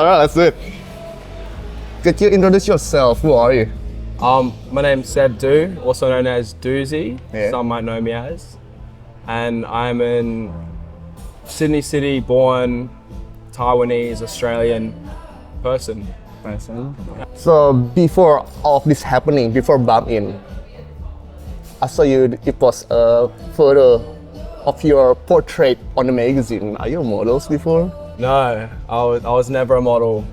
Alright, let's do it. Could you introduce yourself? Who are you? My name's Seb Do, also known as Doozy. Yeah. Some might know me as. And I'm an Sydney City born Taiwanese Australian person. So before all of this happening, before bump in, I saw you post a photo of your portrait on the magazine. Are you models before? No, I was never a model.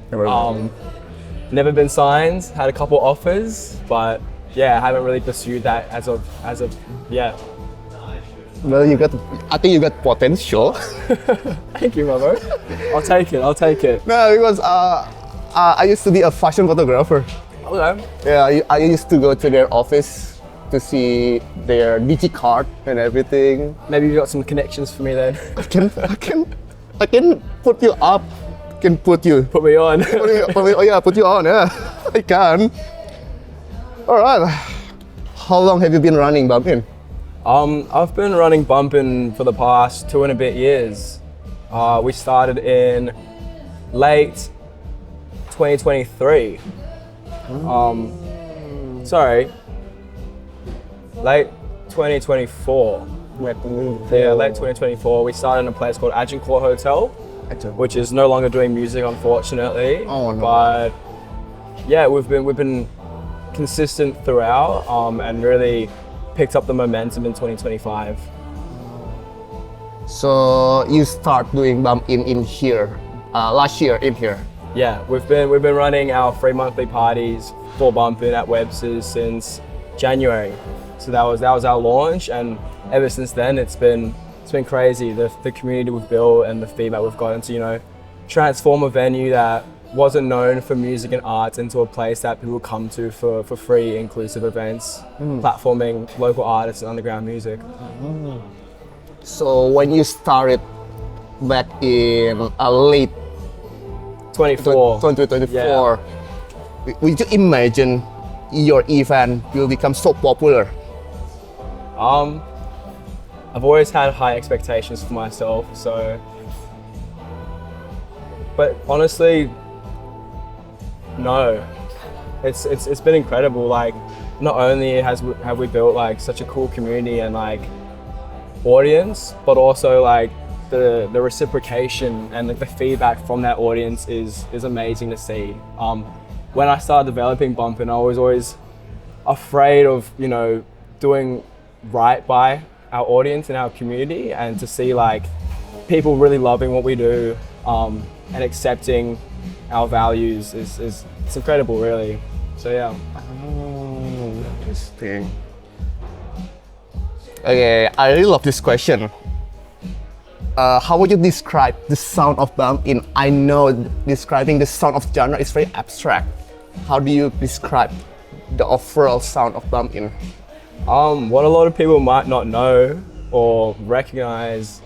Never been signed, had a couple offers, but yeah, I haven't really pursued that as of yet. Well, I think you got potential. Thank you, my bro. I'll take it. No, because I used to be a fashion photographer. Okay. Yeah, I used to go to their office to see their digicard and everything. Maybe you got some connections for me then. I can put you up. Can put you. Put me on. Put you on. Yeah, I can. All right. How long have you been running Bumpin? I've been running Bumpin for the past 2 and a bit years. We started in late 2023. Late 2024. Yeah, late 2024. We started in a place called Agincourt Hotel, which is no longer doing music, unfortunately. Oh no. But yeah, we've been consistent throughout, and really picked up the momentum in 2025. So you start doing bump in here last year in here. Yeah, we've been running our free monthly parties for Bumpin at Webster's since January. So that was our launch, and ever since then it's been crazy. The community we've built and the feedback we've gotten to transform a venue that wasn't known for music and arts into a place that people come to for free, inclusive events, platforming local artists and underground music. So when you started back in late 2024, Yeah. would you imagine your event will become so popular? I've always had high expectations for myself, but honestly, no. It's been incredible. Like, not only have we built like such a cool community and like audience, but also like the reciprocation and the feedback from that audience is amazing to see. When I started developing Bumpin', I was always afraid of doing right by our audience and our community, and to see like people really loving what we do and accepting our values is it's incredible, really. So yeah. Oh, interesting. Okay, I really love this question. How would you describe the sound of Bumpin? I know describing the sound of genre is very abstract. How do you describe the overall sound of Bumpin? What a lot of people might not know or recognize,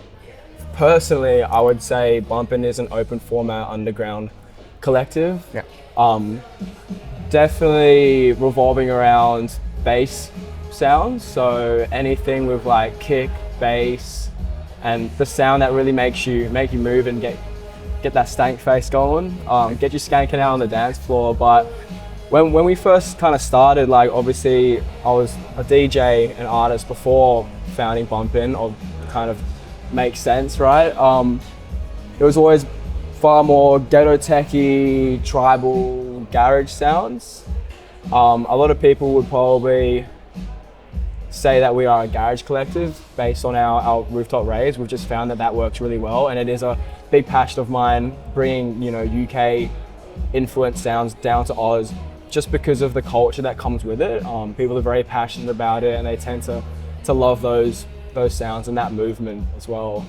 personally, I would say Bumpin' is an open format underground collective. Yeah. Definitely revolving around bass sounds. So anything with like kick, bass, and the sound that really make you move and get that stank face going, get you skanking out on the dance floor. But when we first kind of started, like obviously I was a DJ and artist before founding Bumpin', or kind of makes sense, right? It was always far more ghetto techy, tribal, garage sounds. A lot of people would probably say that we are a garage collective based on our rooftop raves. We've just found that works really well, and it is a big passion of mine, bringing UK influenced sounds down to Oz, just because of the culture that comes with it. People are very passionate about it, and they tend to love those sounds and that movement as well.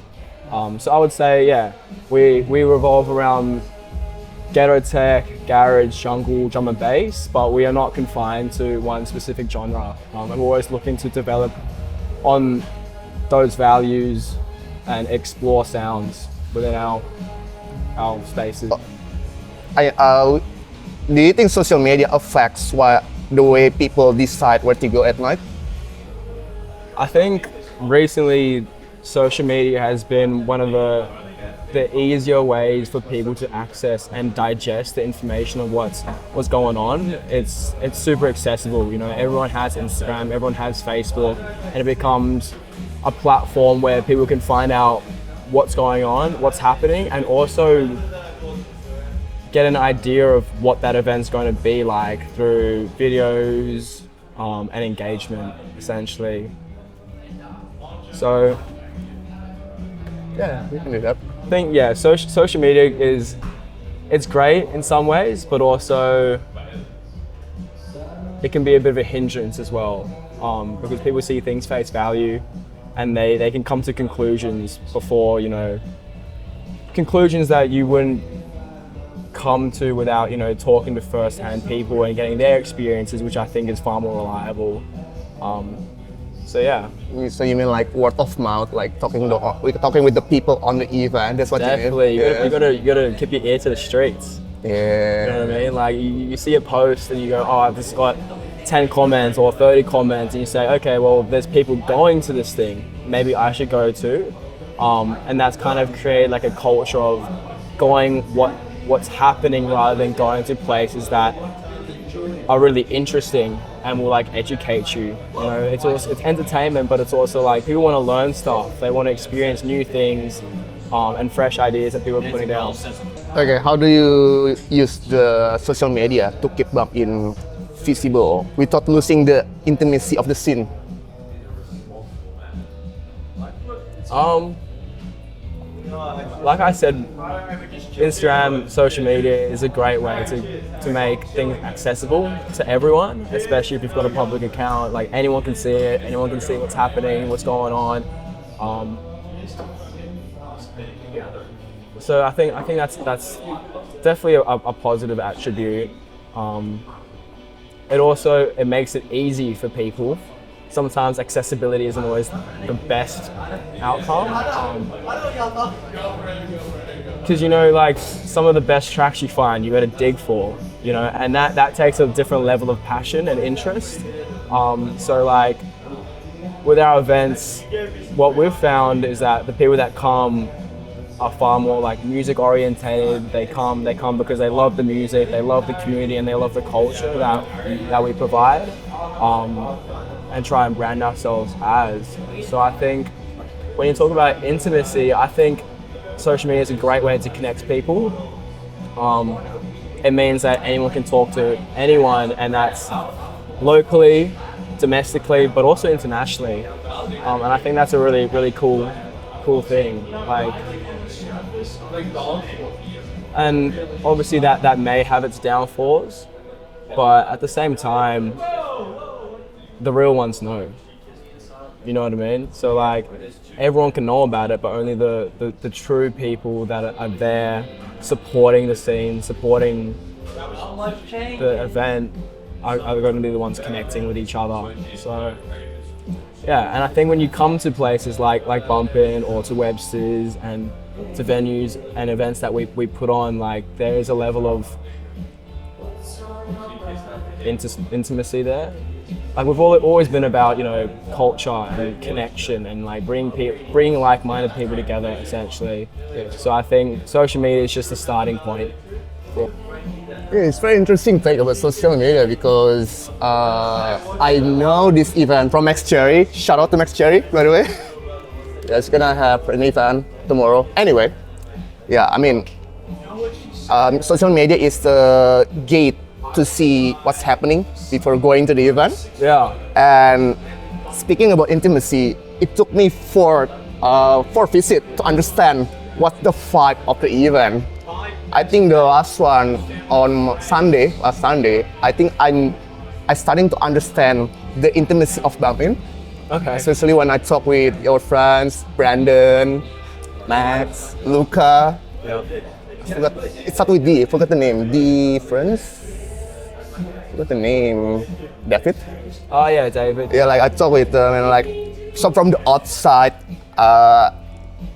So I would say, yeah, we revolve around ghetto tech, garage, jungle, drum and bass, but we are not confined to one specific genre. And we're always looking to develop on those values and explore sounds within our spaces. Do you think social media affects the way people decide where to go at night? I think recently social media has been one of the the easier ways for people to access and digest the information of what's going on. It's super accessible. You know, everyone has Instagram, everyone has Facebook, and it becomes a platform where people can find out what's going on, what's happening, and also get an idea of what that event's going to be like through videos and engagement, essentially. So Yeah, we can do that. I think, yeah, social media it's great in some ways, but also it can be a bit of a hindrance as well, because people see things face value and they can come to conclusions before, you know, conclusions that you wouldn't come to without, you know, talking to first-hand people and getting their experiences, which I think is far more reliable. So yeah. So you mean like word of mouth, like talking with the people on the event? That's what Definitely. you mean? You gotta keep your ear to the streets. Yeah. You know what I mean? Like you see a post and you go, oh, I've just got 10 comments or 30 comments, and you say, okay, well, there's people going to this thing. Maybe I should go too. And that's kind of created like a culture of going what's happening rather than going to places that are really interesting and will like educate you. You know, it's entertainment, but it's also like people want to learn stuff. They want to experience new things and fresh ideas that people are putting down. Okay, how do you use the social media to keep up in visible without losing the intimacy of the scene? Like I said, Instagram, social media is a great way to make things accessible to everyone, especially if you've got a public account. Like anyone can see it, anyone can see what's happening, what's going on. So I think that's definitely a positive attribute. It makes it easy for people. Sometimes accessibility isn't always the best outcome. Because, you know, like some of the best tracks you find, you got to dig for, you know, and that takes a different level of passion and interest. So like with our events, what we've found is that the people that come are far more like music orientated. They come because they love the music, they love the community, and they love the culture that we provide, and try and brand ourselves as. So I think when you talk about intimacy, I think social media is a great way to connect people. It means that anyone can talk to anyone, and that's locally, domestically, but also internationally. And I think that's a really, really cool thing. Like, and obviously that may have its downfalls, but at the same time, the real ones know. You know what I mean? So like, everyone can know about it, but only the true people that are there supporting the scene, supporting the event are going to be the ones connecting with each other. So yeah, and I think when you come to places like Bumpin' or to Webster's and to venues and events that we put on, like there is a level of intimacy there. Like we've always been about, you know, culture and connection and like bringing like-minded people together, essentially. So I think social media is just a starting point. Yeah, it's very interesting thing about social media because I know this event from Max Cherry. Shout out to Max Cherry, by the way. Yeah, it's gonna have an event tomorrow. Anyway, yeah, I mean, social media is the gate to see what's happening before going to the event. Yeah. And speaking about intimacy, it took me four visits to understand what's the vibe of the event. I think the last one on last Sunday, I think I starting to understand the intimacy of Bumpin'. Okay. Especially when I talk with your friends, Brandon, Max, Luca. Yeah. It starts with D. I forgot the name. D friends. Forgot the name. David. Oh yeah, David. Yeah, like I talk with them and like so from the outside,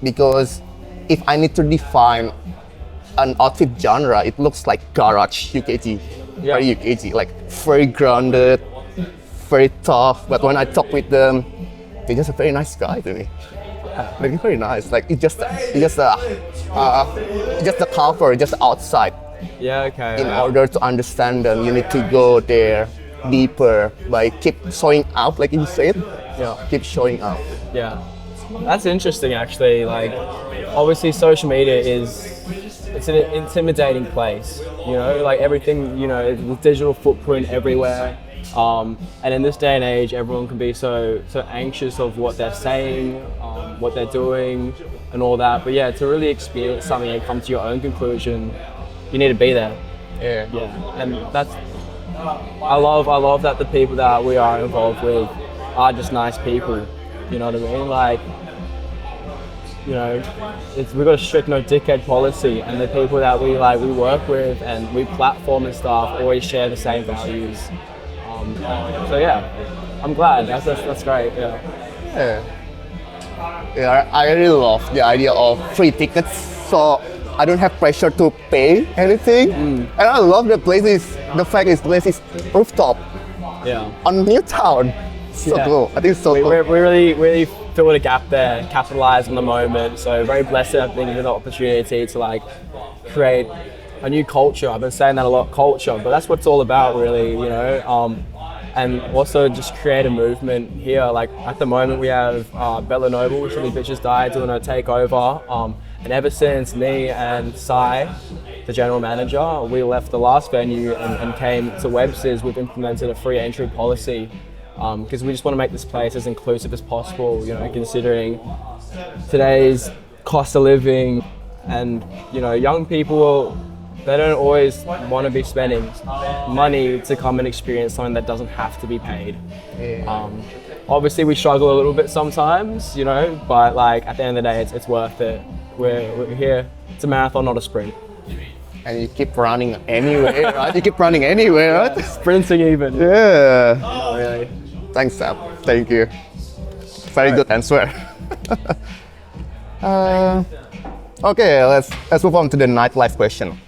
because if I need to define an outfit genre, it looks like garage UKG, Yeah. very UKG, like very grounded, very tough. But when I talk with them, they're just a very nice guy to me. Like it's very nice. Like just the cover, just outside. Yeah, okay. In order to understand them, you need to go there deeper by keep showing up, like you said. Yeah. Keep showing up. Yeah. That's interesting actually. Like obviously social media it's an intimidating place. You know, like everything, you know, the digital footprint everywhere. And in this day and age, everyone can be so anxious of what they're saying, what they're doing, and all that. But yeah, to really experience something and come to your own conclusion, you need to be there. Yeah. Yeah, and that's I love that the people that we are involved with are just nice people. You know what I mean? Like, you know, we've got a strict no dickhead policy, and the people that we work with and we platform and stuff always share the same values. So yeah, I'm glad. That's great. Yeah. Yeah, I really love the idea of free tickets. So I don't have pressure to pay anything. And I love the place is rooftop. Yeah. On Newtown. So cool. I think it's so cool. We really fill a gap there, capitalize on the moment. So very blessed, I think, with the opportunity to like create a new culture. I've been saying that a lot, culture, but that's what it's all about, really. You know. And also just create a movement here. Like at the moment we have Bella Noble, which really bitches die, doing a takeover. And ever since me and Sai, the general manager, we left the last venue and came to Webster's, we've implemented a free entry policy because we just want to make this place as inclusive as possible, you know, considering today's cost of living and, you know, young people, they don't always want to be spending money to come and experience something that doesn't have to be paid. Yeah. Obviously we struggle a little bit sometimes, you know, but like at the end of the day, it's worth it. We're here. It's a marathon, not a sprint. And you keep running anyway, right? You keep running anywhere, right? Sprinting even. Yeah. Oh, really. Thanks, Sam. Thank you. Very good answer. Okay, let's move on to the nightlife question.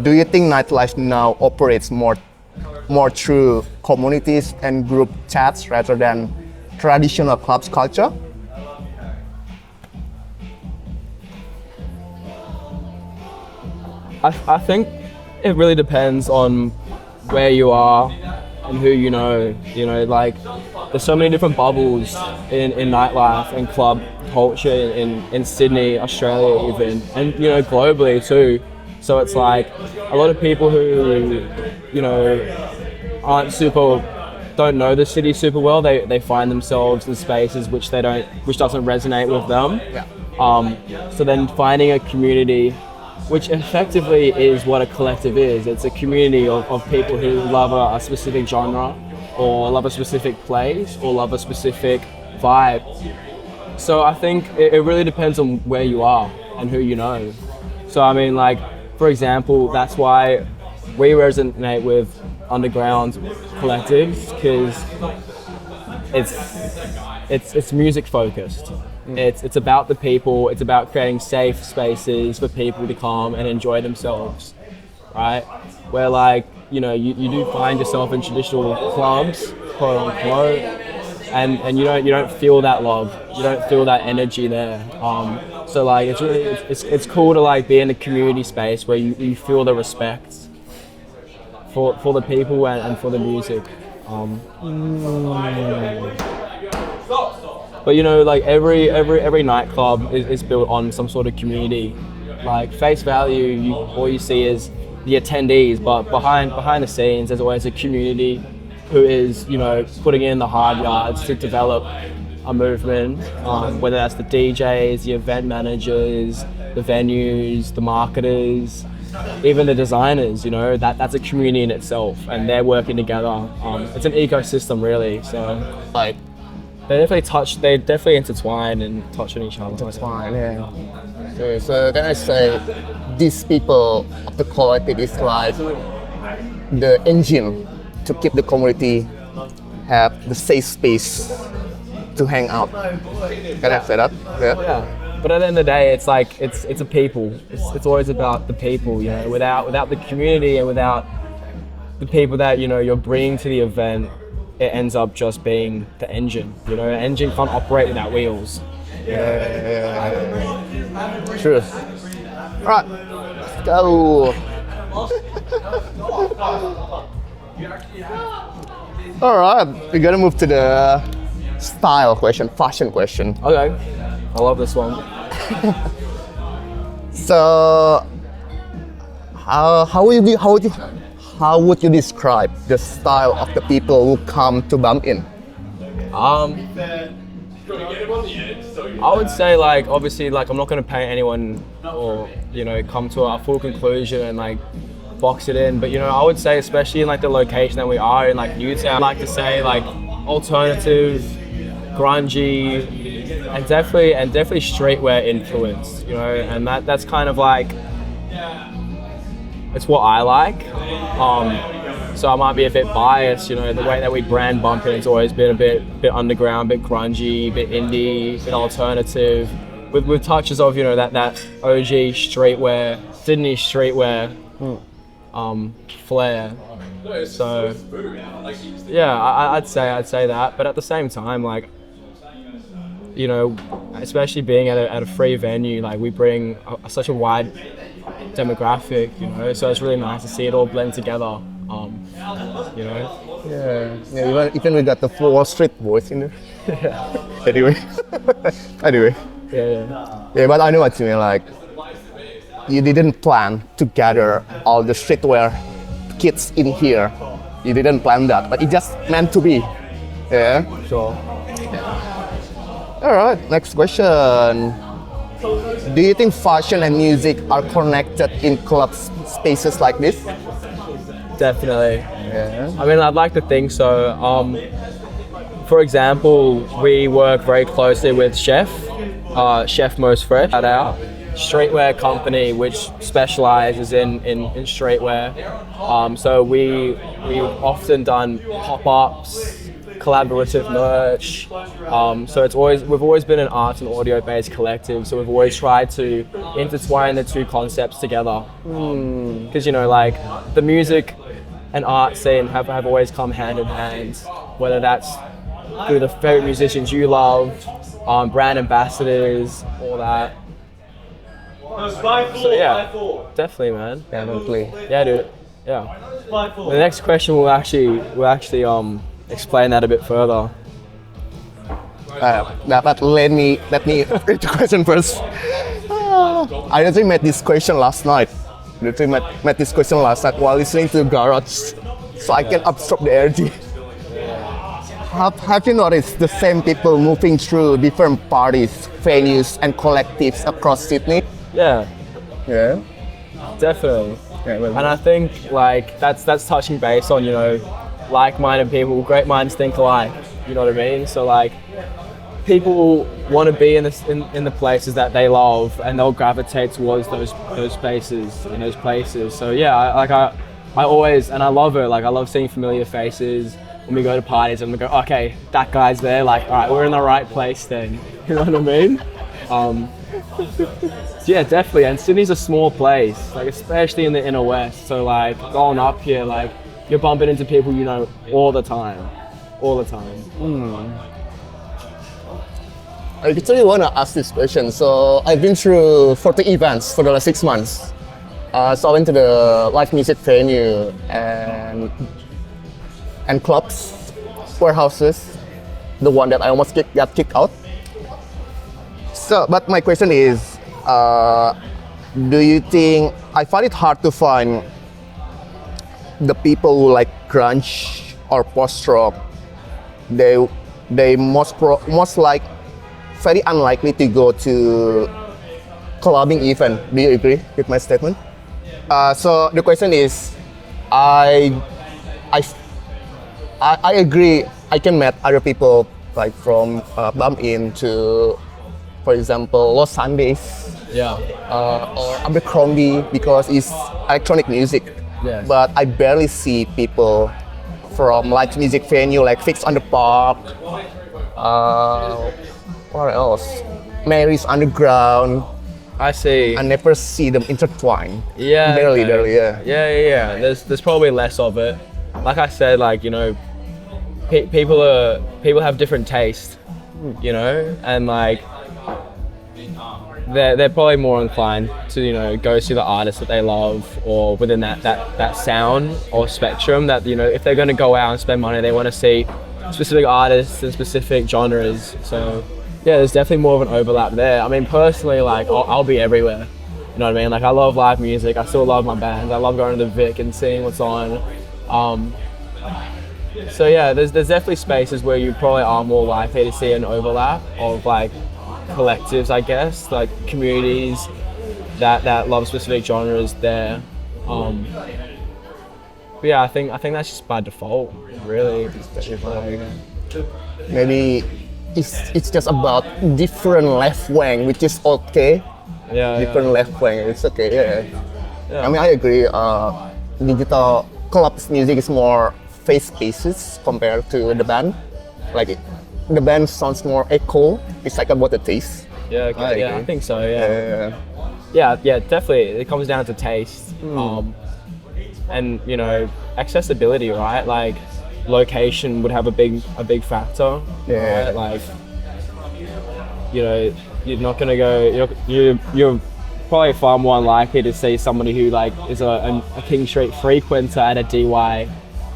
Do you think nightlife now operates more through communities and group chats rather than traditional clubs culture? I think it really depends on where you are and who you know. You know, like there's so many different bubbles in nightlife and club culture in Sydney, Australia even, and you know, globally too. So it's like a lot of people who, you know, don't know the city super well, they find themselves in spaces which doesn't resonate with them. Yeah. So then finding a community, which effectively is what a collective is. It's a community of people who love a specific genre or love a specific place or love a specific vibe. So I think it really depends on where you are and who you know. So I mean, like, for example, that's why we resonate with underground collectives, because it's music focused. It's about the people. It's about creating safe spaces for people to come and enjoy themselves, right? Where, like, you know, you do find yourself in traditional clubs, quote unquote, and you don't feel that love. You don't feel that energy there. So like it's cool to like be in a community space where you feel the respect for the people and for the music. But you know, like every nightclub is built on some sort of community. Like face value, all you see is the attendees, but behind the scenes, there's always a community who is, you know, putting in the hard yards to develop a movement. Whether that's the DJs, the event managers, the venues, the marketers, even the designers. You know, that's a community in itself, and they're working together. It's an ecosystem, really. So like. They definitely intertwine and touch on each other. Intertwine, yeah. Okay, so can I say these people of the collective is like the engine to keep the community have the safe space to hang out. Can I say that? Yeah. But at the end of the day, it's like it's a people. It's always about the people. You know, without the community and without the people that, you know, you're bringing to the event, it ends up just being the engine. You know, an engine can't operate without wheels. True. Alright, let's go. Alright, we're gonna move to the style question, fashion question. Okay, I love this one. So, how would you describe the style of the people who come to bump in? I would say like obviously like I'm not gonna paint anyone or come to a full conclusion and like box it in, but I would say especially in like the location that we are in, like Newtown, I like to say like alternative, grungy, and definitely streetwear influence, and that's kind of like it's what I like. So I might be a bit biased, the way that we brand Bumpin' has always been a bit underground, a bit grungy, a bit indie, a bit alternative, with touches of that OG streetwear, Sydney streetwear flair. So yeah, I'd say that. But at the same time, like especially being at a free venue, like we bring such a wide demographic, so it's really nice to see it all blend together. Yeah. Even we got the Wall Street boys in there. Yeah. Anyway. Yeah, but I know what you mean. Like, you didn't plan to gather all the streetwear kids in here. You didn't plan that, but it just meant to be. Yeah. Sure. All right. Next question. Do you think fashion and music are connected in club spaces like this? Definitely. Yeah. I mean, I'd like to think so. For example, we work very closely with Chef Most Fresh, at our streetwear company, which specializes in streetwear. So we've often done pop-ups, collaborative merch. So we've always been an art and audio based collective. So we've always tried to intertwine the two concepts together. Because like the music and art scene have always come hand in hand. Whether that's through the favorite musicians you love, brand ambassadors, all that. So yeah, definitely, man. Definitely. Yeah, dude. Yeah. The next question will actually explain that a bit further. But let me read the question first. I actually met this question last night. Met this question last night while listening to Garage, so I can absorb the energy. Have you noticed the same people moving through different parties, venues, and collectives across Sydney? Yeah. Yeah. Definitely. Yeah, well, and I think like that's touching base on like-minded people. Great minds think alike. You know what I mean? So like people want to be in the places that they love, and they'll gravitate towards those spaces and those places. So yeah, I always, and I love it. Like I love seeing familiar faces when we go to parties, and we go, okay, that guy's there. Like, all right, we're in the right place then. You know what I mean? Yeah, definitely. And Sydney's a small place, like especially in the inner west. So like going up here, like you're bumping into people all the time. I actually want to ask this question. So I've been through 40 events for the last 6 months. So I went to the live music venue and clubs, warehouses, the one that I almost got kicked out. So, but my question is, do you think, I find it hard to find the people who like grunge or post-rock, they most like very unlikely to go to clubbing event. Do you agree with my statement? So the question is, I agree. I can meet other people like from Bump In to, for example, Los Sundays, or Abercrombie, because it's electronic music. Yes. But I barely see people from live music venue like Fix on the Park. What else? Mary's Underground. I see. I never see them intertwined. Yeah. Barely, okay. Yeah. There's probably less of it. Like I said, like people have different taste, and like they're probably more inclined to, you know, go see the artist that they love, or within that sound or spectrum that, you know, if they're going to go out and spend money, they want to see specific artists and specific genres. So yeah, there's definitely more of an overlap there. I mean, personally, like I'll be everywhere. You know what I mean? Like I love live music. I still love my bands. I love going to the Vic and seeing what's on. So yeah, there's definitely spaces where you probably are more likely to see an overlap of like collectives, I guess, like communities that love specific genres there. But yeah, I think that's just by default, really. Maybe it's just about different left wing, which is okay. Yeah. Different left wing, it's okay. Yeah. I mean, I agree. Digital clubs music is more face basis compared to the band. Like the band sounds more echo. It's like about the taste. Yeah. Okay. I think so. Yeah, definitely. It comes down to taste. And you know, accessibility, right? Like location would have a big factor. Yeah. Right? Like, you know, you're not gonna go. You're probably far more unlikely to see somebody who like is a King Street frequenter at a DY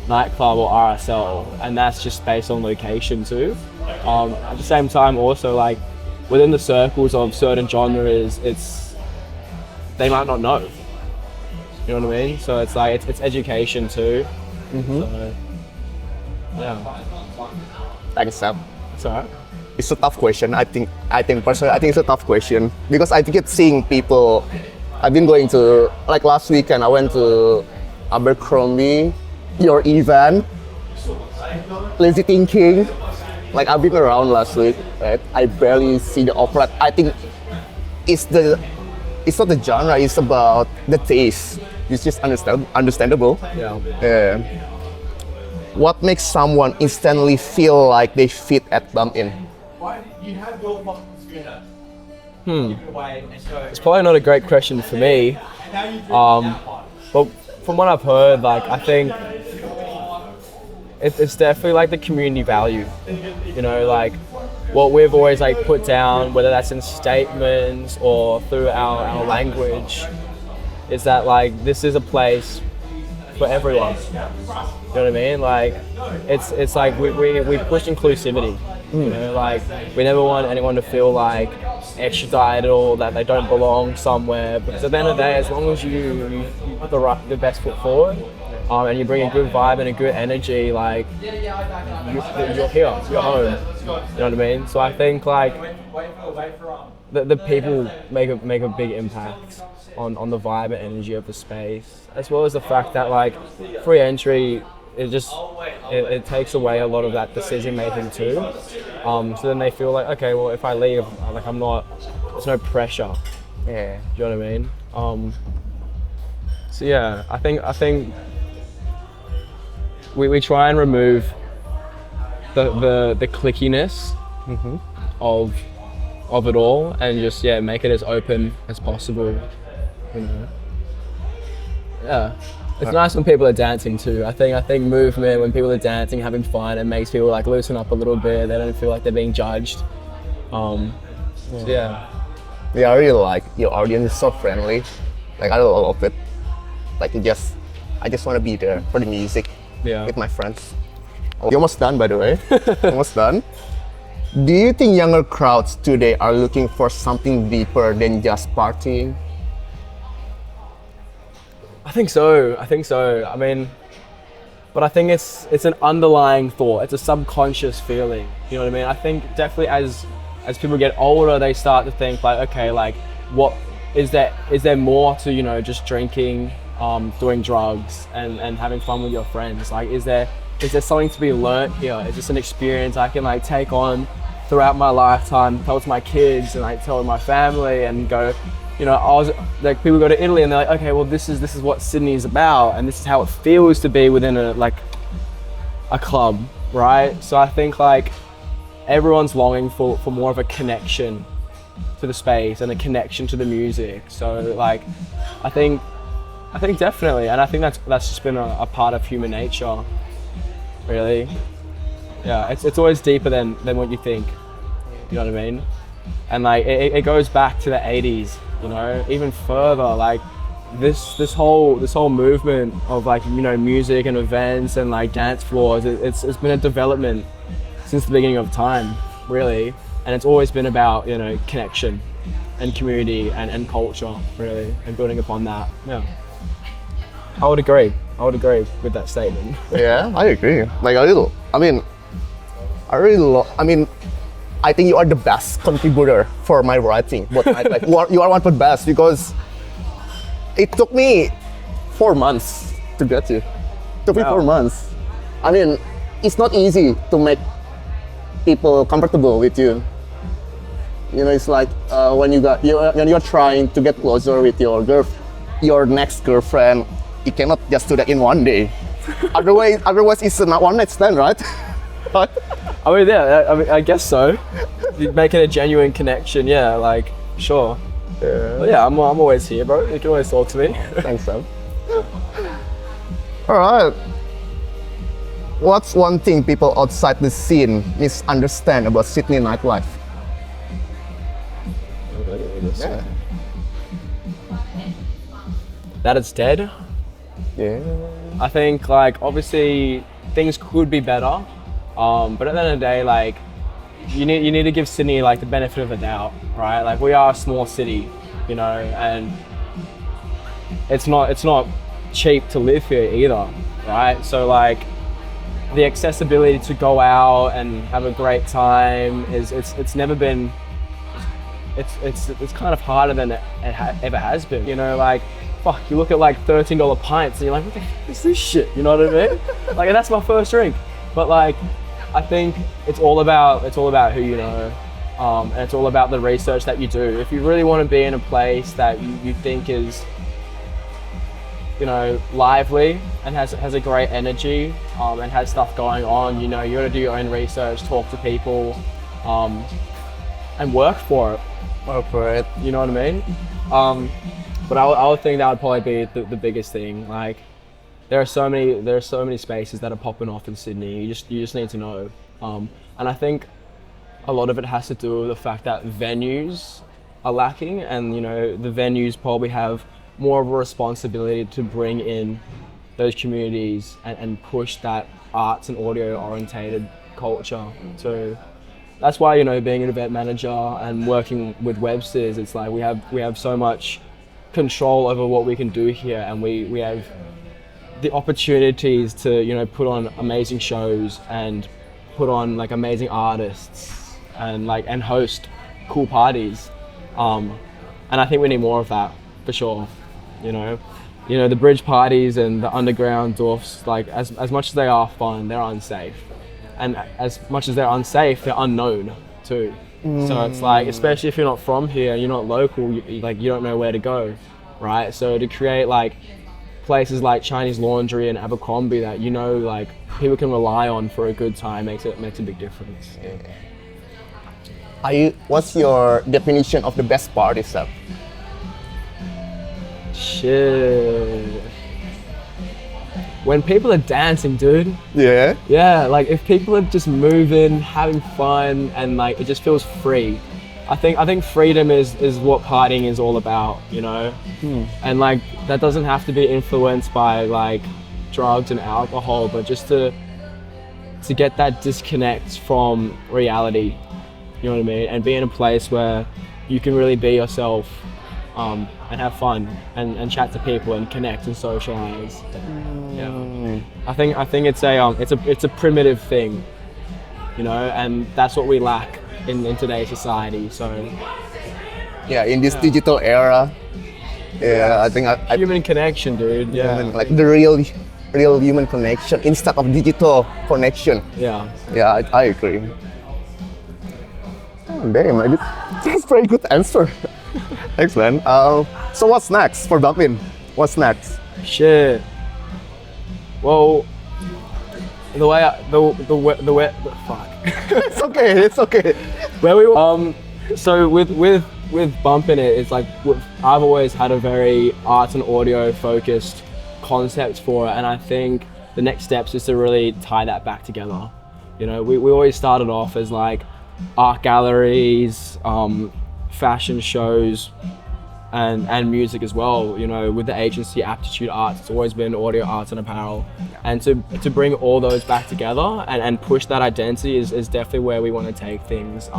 nightclub or RSL, and that's just based on location too. At the same time, also like within the circles of certain genres, they might not know. You know what I mean? So it's like it's education too. So, yeah. Thanks, Sam. It's alright. It's a tough question. I think personally, I think it's a tough question because I keep seeing people. I've been going to, like last weekend, I went to Abercrombie, your event, Lazy Thinking. Like I've been around last week, right? I barely see the opera. I think it's not the genre. It's about the taste. It's just understandable. Yeah. What makes someone instantly feel like they fit at Bump In? It's probably not a great question for me. But from what I've heard, like I think it's definitely like the community value. You know, like what we've always like put down, whether that's in statements or through our language, is that like this is a place for everyone. You know what I mean? Like it's like we push inclusivity. You know, like we never want anyone to feel like extradited or that they don't belong somewhere. Because at the end of the day, as long as you put the best foot forward, and you bring a good vibe and a good energy, like you're here, you're home. You know what I mean? So I think like the people make a big impact on the vibe and energy of the space, as well as the fact that like free entry, it takes away a lot of that decision making too. So then they feel like, okay, well if I leave, like there's no pressure. Yeah. Do you know what I mean? So yeah, I think we try and remove the clickiness of it all, and just make it as open as possible. You know? Yeah. It's nice when people are dancing too. I think movement, when people are dancing, having fun, it makes people like loosen up a little bit. They don't feel like they're being judged. So yeah. Yeah, I really like your audience is so friendly. Like I love it. Like I just want to be there for the music with my friends. You're almost done, by the way. Almost done. Do you think younger crowds today are looking for something deeper than just partying? I think so. I mean, but I think it's an underlying thought. It's a subconscious feeling. You know what I mean? I think definitely as people get older, they start to think like, okay, like what is there more to, you know, just drinking, doing drugs and having fun with your friends? Like, is there something to be learnt here? Is this an experience I can like take on throughout my lifetime, tell it to my kids and like tell it to my family and go, you know, I was like, people go to Italy and they're like, okay, well this is what Sydney is about and this is how it feels to be within a club, right? So I think like everyone's longing for more of a connection to the space and a connection to the music. So like, I think definitely, and I think that's just been a part of human nature, really. Yeah, it's always deeper than what you think. You know what I mean? and like it goes back to the 80s, you know, even further. Like this whole movement of like, you know, music and events and like dance floors, it's been a development since the beginning of time, really, and it's always been about, you know, connection and community and culture, really, and building upon that. Yeah, I would agree with that statement. Yeah, I agree. Like a little. I mean, I think you are the best contributor for my writing. But like you are one of the best, because it took me 4 months to get you. Took me Wow. 4 months. I mean, it's not easy to make people comfortable with you. You know, it's like when you're trying to get closer with your next girlfriend, you cannot just do that in one day. Otherwise it's a one night stand, right? I mean, yeah, I guess so. You're making a genuine connection, yeah, like, sure. Yeah. But yeah, I'm always here, bro. You can always talk to me. Thanks, Sam. All right. What's one thing people outside the scene misunderstand about Sydney nightlife? Yeah. That it's dead. Yeah. I think, like, obviously things could be better, but at the end of the day, like, you need to give Sydney like the benefit of the doubt, right? Like, we are a small city, you know, and it's not cheap to live here either, right? So like, the accessibility to go out and have a great time it's never been. It's kind of harder than it ever has been, you know. Like, fuck, you look at like $13 pints and you're like, what the fuck is this shit? You know what I mean? Like, and that's my first drink. But like, I think it's all about who you know, and it's all about the research that you do. If you really want to be in a place that you think is, you know, lively and has a great energy, and has stuff going on, you know, you got to do your own research, talk to people, and work for it. Work for it. You know what I mean? But I would think that would probably be the biggest thing. Like, there are so many spaces that are popping off in Sydney. You just need to know. And I think a lot of it has to do with the fact that venues are lacking, and you know, the venues probably have more of a responsibility to bring in those communities and push that arts and audio orientated culture too. That's why, you know, being an event manager and working with Webster's, it's like we have so much control over what we can do here, and we have the opportunities to, you know, put on amazing shows and put on like amazing artists and host cool parties. And I think we need more of that for sure. You know, the bridge parties and the underground dwarfs, like as much as they are fun, they're unsafe. And as much as they're unsafe, they're unknown too. So it's like, especially if you're not from here, you're not local, you don't know where to go, right? So to create like places like Chinese Laundry and Abercrombie that, you know, like people can rely on for a good time makes a big difference. What's your definition of the best party, Sam? Shit. When people are dancing, dude. Yeah. Yeah, like if people are just moving, having fun, and like it just feels free. I think freedom is what partying is all about, you know? And like that doesn't have to be influenced by like drugs and alcohol, but just to get that disconnect from reality, you know what I mean? And be in a place where you can really be yourself, and have fun and chat to people and connect and socialize. Yeah. I think it's a primitive thing, you know, and that's what we lack in today's society. So yeah, in this digital era, I think human connection, dude. Yeah, like the real human connection instead of digital connection. Yeah, I agree. Oh, damn, that's a very good answer. Thanks, man. So what's next for Dublin? What's next? Shit. Well, fuck. It's okay. Where we so with bumping it, it's like I've always had a very arts and audio focused concept for it, and I think the next steps is to really tie that back together. You know, we always started off as like art galleries, fashion shows, and music as well. You know, with the agency Aptitude Arts, it's always been audio, arts, and apparel. And to bring all those back together and push that identity is definitely where we want to take things.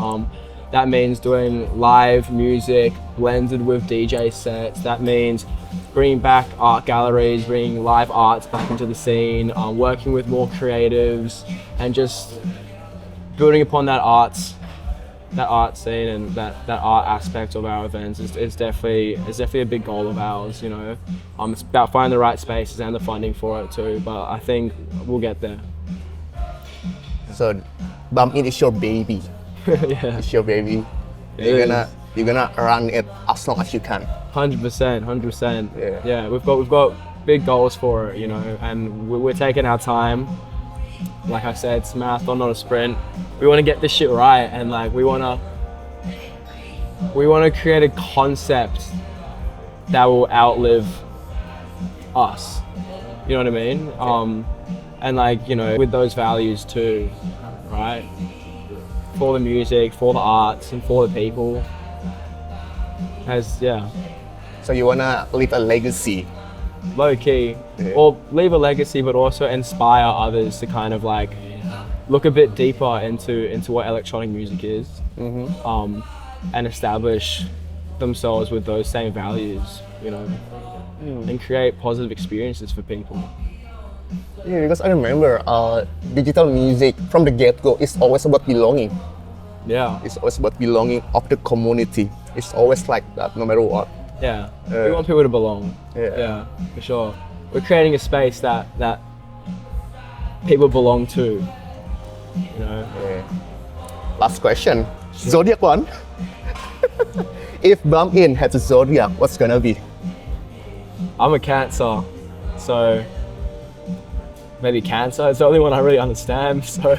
That means doing live music blended with DJ sets. That means bringing back art galleries, bringing live arts back into the scene, working with more creatives, and just building upon that art scene and that art aspect of our events is definitely a big goal of ours. You know, it's about finding the right spaces and the funding for it too. But I think we'll get there. So, Bump In is your baby. Yeah, It's your baby. You're gonna run it as long as you can. 100%. Yeah. Yeah, we've got big goals for it, you know, and we're taking our time. Like I said, it's a marathon, not a sprint. We want to get this shit right, and like we want to create a concept that will outlive us. You know what I mean? And like, you know, with those values too, right? For the music, for the arts, and for the people. So you wanna leave a legacy. Low key, Yeah. or leave a legacy, but also inspire others to kind of like look a bit deeper into what electronic music is, and establish themselves with those same values, you know, and create positive experiences for people. Yeah, because I remember digital music from the get-go is always about belonging. Yeah, It's always about belonging of the community. It's always like that, no matter what. yeah. We want people to belong. Yeah. Yeah, for sure. We're creating a space that people belong to. You know. Yeah. Last question. Zodiac one. If Bump In had a zodiac, what's gonna be? I'm a Cancer, so maybe Cancer. It's the only one I really understand. So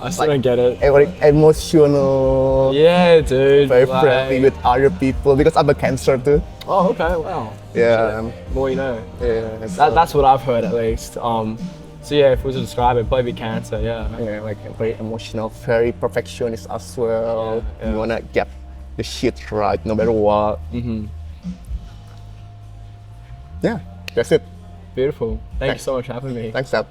I still don't get it. Very emotional, Yeah, dude. very like- friendly with other people because I'm a Cancer too. Oh, okay. Wow. Yeah. More you know. Yeah. So, That's what I've heard at least. So yeah, if we was to describe it, probably be Cancer. Yeah. yeah, like very emotional, very perfectionist as well. Yeah. You wanna get the shit right no matter what. Yeah, that's it. Beautiful. Thank you so much for having me. Thanks, Ab.